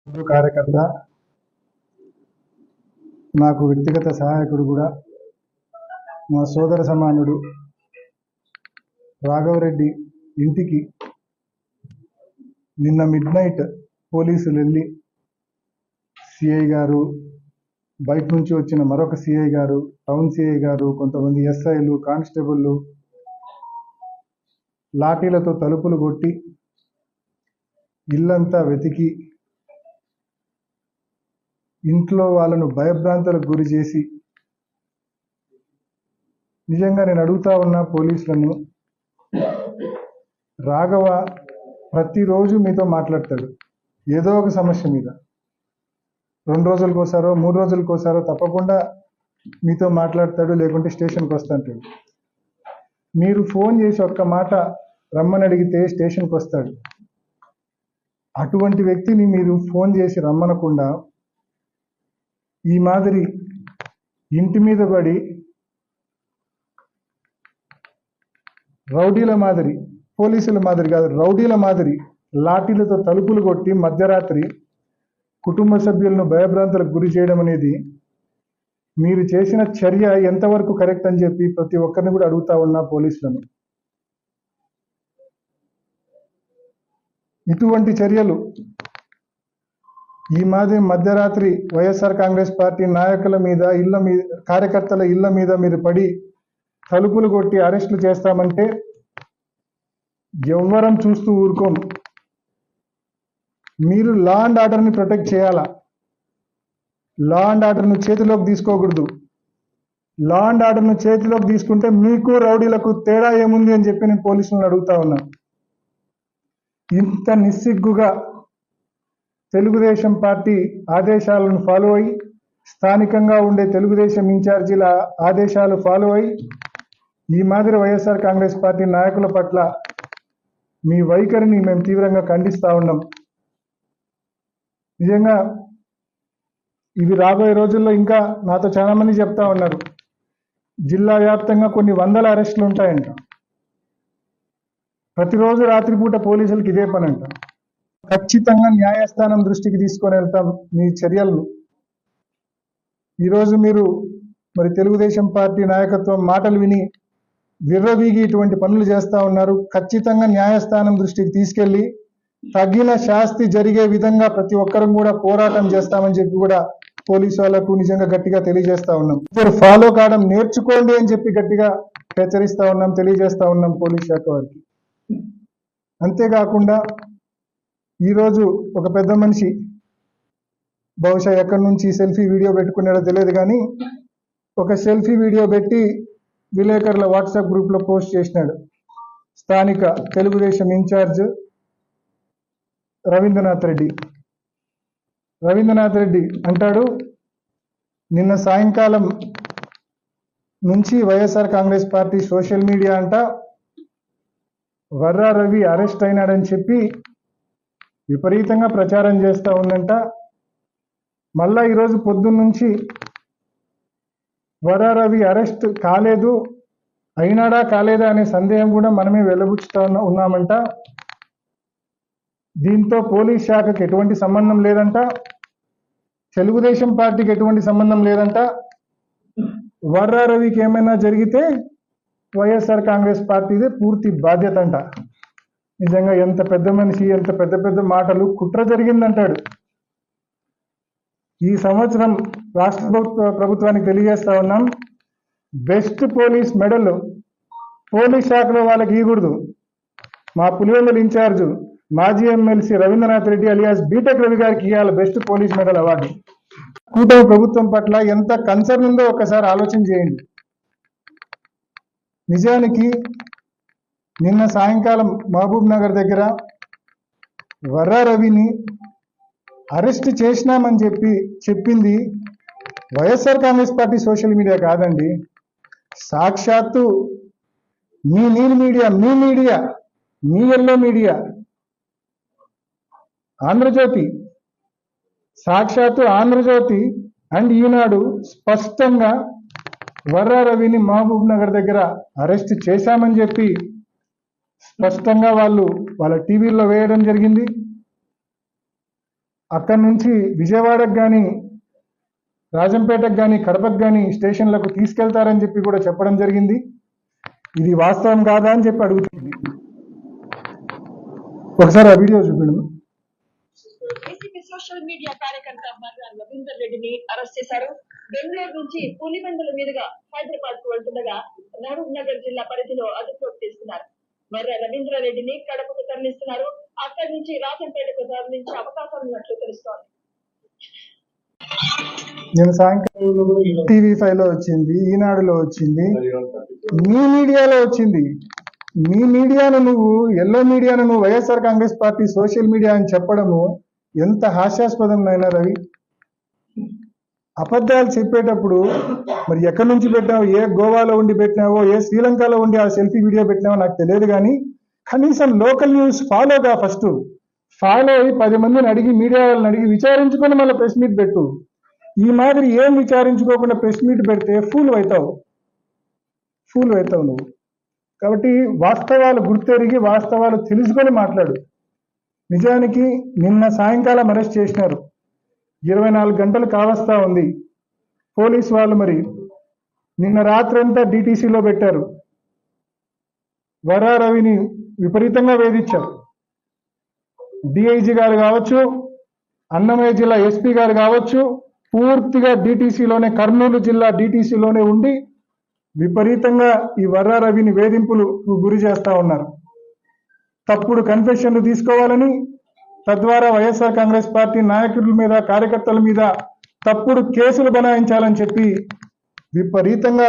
కార్యకర్త, నాకు వ్యక్తిగత సహాయకుడు కూడా, మా సోదర సమానుడు రాఘవరెడ్డి ఇంటికి నిన్న మిడ్నైట్ పోలీసులు వెళ్ళి సిఐ గారు, బయట నుంచి వచ్చిన మరొక సిఐ గారు, టౌన్ సిఐ గారు, కొంతమంది ఎస్ఐలు, కానిస్టేబుళ్ళు లాఠీలతో తలుపులు కొట్టి ఇల్లంతా వెతికి ఇంట్లో వాళ్ళను భయభ్రాంతులకు గురి చేసి, నిజంగా నేను అడుగుతా ఉన్నా పోలీసులను, రాఘవ ప్రతిరోజు మీతో మాట్లాడతాడు ఏదో ఒక సమస్య మీద. 2 రోజులకోసారో 3 రోజులకోసారో తప్పకుండా మీతో మాట్లాడతాడు, లేకుంటే స్టేషన్కి వస్తాంటాడు. మీరు ఫోన్ చేసి ఒక్క మాట రమ్మని అడిగితే స్టేషన్కి వస్తాడు. అటువంటి వ్యక్తిని మీరు ఫోన్ చేసి రమ్మనకుండా ఈ మాదిరి ఇంటి మీద పడి రౌడీల మాదిరి, పోలీసుల మాదిరి కాదు, రౌడీల మాదిరి లాఠీలతో తలుపులు కొట్టి మధ్యరాత్రి కుటుంబ సభ్యులను భయభ్రాంతులకు గురి చేయడం అనేది మీరు చేసిన చర్య ఎంతవరకు కరెక్ట్ అని చెప్పి ప్రతి ఒక్కరిని కూడా అడుగుతా ఉన్నా పోలీసులను. ఇటువంటి చర్యలు ఈ మాదిరి మధ్యరాత్రి వైఎస్ఆర్ కాంగ్రెస్ పార్టీ నాయకుల మీద, కార్యకర్తల ఇళ్ల మీద మీరు పడి తలుపులు కొట్టి అరెస్టులు చేస్తామంటే ఎవ్వరం చూస్తూ ఊరుకోం. మీరు లా అండ్ ఆర్డర్ని ప్రొటెక్ట్ చేయాలా. లా అండ్ ఆర్డర్ను చేతిలోకి తీసుకోకూడదు. లా అండ్ ఆర్డర్ను చేతిలోకి తీసుకుంటే మీకు రౌడీలకు తేడా ఏముంది అని చెప్పి నేను పోలీసులను అడుగుతా ఉన్నా. ఇంత నిస్సిగ్గుగా తెలుగుదేశం పార్టీ ఆదేశాలను ఫాలో అయ్యి, స్థానికంగా ఉండే తెలుగుదేశం ఇన్ఛార్జీల ఆదేశాలు ఫాలో అయ్యి ఈ మాదిరి వైఎస్ఆర్ కాంగ్రెస్ పార్టీ నాయకుల పట్ల మీ వైఖరిని మేము తీవ్రంగా ఖండిస్తూ ఉన్నాం. నిజంగా ఇవి రాబోయే రోజుల్లో ఇంకా నాతో చాలా మంది చెప్తా ఉన్నారు, జిల్లా వ్యాప్తంగా కొన్ని వందల అరెస్టులు ఉంటాయంట. ప్రతిరోజు రాత్రిపూట పోలీసులకు ఇదే పని అంట. ఖచ్చితంగా న్యాయస్థానం దృష్టికి తీసుకొని వెళ్తాం మీ చర్యలను. ఈరోజు మీరు మరి తెలుగుదేశం పార్టీ నాయకత్వం మాటలు విని విర్రవీగి ఇటువంటి పనులు చేస్తూ ఉన్నారు. ఖచ్చితంగా న్యాయస్థానం దృష్టికి తీసుకెళ్లి తగిన శాస్తి జరిగే విధంగా ప్రతి ఒక్కరం కూడా పోరాటం చేస్తామని చెప్పి కూడా పోలీసు వాళ్ళకు నిజంగా గట్టిగా తెలియజేస్తా ఉన్నాం. మీరు ఫాలో కావడం నేర్చుకోండి అని చెప్పి గట్టిగా హెచ్చరిస్తా ఉన్నాం, తెలియజేస్తా ఉన్నాం పోలీస్ శాఖ వారికి. అంతేకాకుండా ఈరోజు ఒక పెద్ద మనిషి, బహుశా ఎక్కడి నుంచి సెల్ఫీ వీడియో పెట్టుకున్నాడో తెలియదు కానీ, ఒక సెల్ఫీ వీడియో పెట్టి విలేకరుల వాట్సాప్ గ్రూప్లో పోస్ట్ చేసినాడు. స్థానిక తెలుగుదేశం ఇన్ఛార్జ్ రవీంద్రనాథ్ రెడ్డి అంటాడు, నిన్న సాయంకాలం నుంచి YSR Congress party social media అంట వర్రా రవి అరెస్ట్ అయినాడని చెప్పి విపరీతంగా ప్రచారం చేస్తూ ఉందంట. మళ్ళా ఈరోజు పొద్దున్న నుంచి వర్రా రవి అరెస్ట్ కాలేదు, అయినాడా కాలేదా అనే సందేహం కూడా మనమే వెలుబుచ్చుతా ఉన్నామంట. దీంతో పోలీస్ శాఖకి ఎటువంటి సంబంధం లేదంట, తెలుగుదేశం పార్టీకి ఎటువంటి సంబంధం లేదంట. వర్రా రవికి ఏమైనా జరిగితే వైఎస్ఆర్ కాంగ్రెస్ పార్టీదే పూర్తి బాధ్యత అంట. నిజంగా ఎంత పెద్ద మనిషి, ఎంత పెద్ద పెద్ద మాటలు. కుట్ర జరిగిందంటాడు. ఈ సంవత్సరం రాష్ట్ర ప్రభుత్వానికి తెలియజేస్తా ఉన్నాం, బెస్ట్ పోలీస్ మెడల్ పోలీస్ శాఖలో వాళ్ళకి ఇవ్వకూడదు. మా పులివెందుల ఇన్ఛార్జ్ మాజీ MLC Ravindranath Reddy alias BTech Ravi గారికి ఇవ్వాలి బెస్ట్ పోలీస్ మెడల్ అవార్డు. కూటమి ప్రభుత్వం పట్ల ఎంత కన్సర్న్ ఉందో ఒకసారి ఆలోచన చేయండి. నిజానికి నిన్న సాయంకాలం మహబూబ్ నగర్ దగ్గర వర్రా రవిని అరెస్ట్ చేసినామని చెప్పింది YSR Congress party social media కాదండి, సాక్షాత్తు మీ నీల్ మీడియా, మీ ఎల్లో మీడియా ఆంధ్రజ్యోతి, సాక్షాత్తు ఆంధ్రజ్యోతి అండ్ ఈనాడు స్పష్టంగా వర్రా రవిని మహబూబ్ నగర్ దగ్గర అరెస్ట్ చేశామని చెప్పి స్పష్టంగా వాళ్ళ టీవీల్లో వేయడం జరిగింది. అక్కడి నుంచి విజయవాడకు కానీ రాజంపేటకు కానీ కడపకు కానీ స్టేషన్లకు తీసుకెళ్తారని చెప్పి కూడా చెప్పడం జరిగింది. ఇది వాస్తవం కాదా అని చెప్పి అడుగుతుంది. ఒకసారి ఆ వీడియో చూపించండి. వైసీపీ సోషల్ మీడియా కార్యకర్త మర్రా రవీందర్ రెడ్డిని అరెస్ట్ చేశారు. బెంగళూరు నుంచి పులివెందుల మీదుగా హైదరాబాద్ కు వెళ్తుండగా మహబూబ్ నగర్ జిల్లా పరిధిలో అదుపులోకి తీసుకున్నారు. మర్రా రవీంద్ర రెడ్డిని కడపకు తరలిస్తున్నారు. అక్కడి నుంచి రాజంపేటకు తరలించే అవకాశం ఉన్నట్లు తెలుస్తోంది. నేను సాయంకాలం TV5 లో వచ్చింది, ఈనాడులో వచ్చింది, మీ మీడియాలో వచ్చింది. మీ మీడియాను నువ్వు ఎల్లో మీడియాను నువ్వు YSR Congress party social media అని చెప్పడము ఎంత హాస్యాస్పదం నైనా రవి. అబద్ధాలు చెప్పేటప్పుడు మరి ఎక్కడి నుంచి పెట్టినావు, ఏ గోవాలో ఉండి పెట్టినావో, ఏ శ్రీలంకలో ఉండి ఆ సెల్ఫీ వీడియో పెట్టినావో నాకు తెలియదు, కానీ కనీసం లోకల్ న్యూస్ ఫాలోగా ఫస్ట్ ఫాలో అయ్యి 10 మందిని అడిగి, మీడియా వాళ్ళని అడిగి విచారించుకొని మళ్ళీ ప్రెస్ మీట్ పెట్టు. ఈ మాదిరి ఏం విచారించుకోకుండా ప్రెస్ మీట్ పెడితే ఫూల్ అవుతావు నువ్వు. కాబట్టి వాస్తవాలు గుర్తెరిగి వాస్తవాలు తెలుసుకొని మాట్లాడు. నిజానికి నిన్న సాయంకాలం అరెస్ట్ చేసినారు, 24 గంటలు కావస్తా ఉంది. పోలీసు వాళ్ళు మరి నిన్న రాత్రంతా DTCలో పెట్టారు. వర్రా రవిని విపరీతంగా వేధించారు. DIG గారు కావచ్చు, అన్నమయ్య జిల్లా SP గారు కావచ్చు, పూర్తిగా DTCలోనే, కర్నూలు జిల్లా DTCలోనే ఉండి విపరీతంగా ఈ వర్రా రవిని వేధింపులు గురి చేస్తా ఉన్నారు. తప్పుడు కన్ఫెషన్లు తీసుకోవాలని, తద్వారా వైఎస్ఆర్ కాంగ్రెస్ పార్టీ నాయకుల మీద, కార్యకర్తల మీద తప్పుడు కేసులు బనాయించాలని చెప్పి విపరీతంగా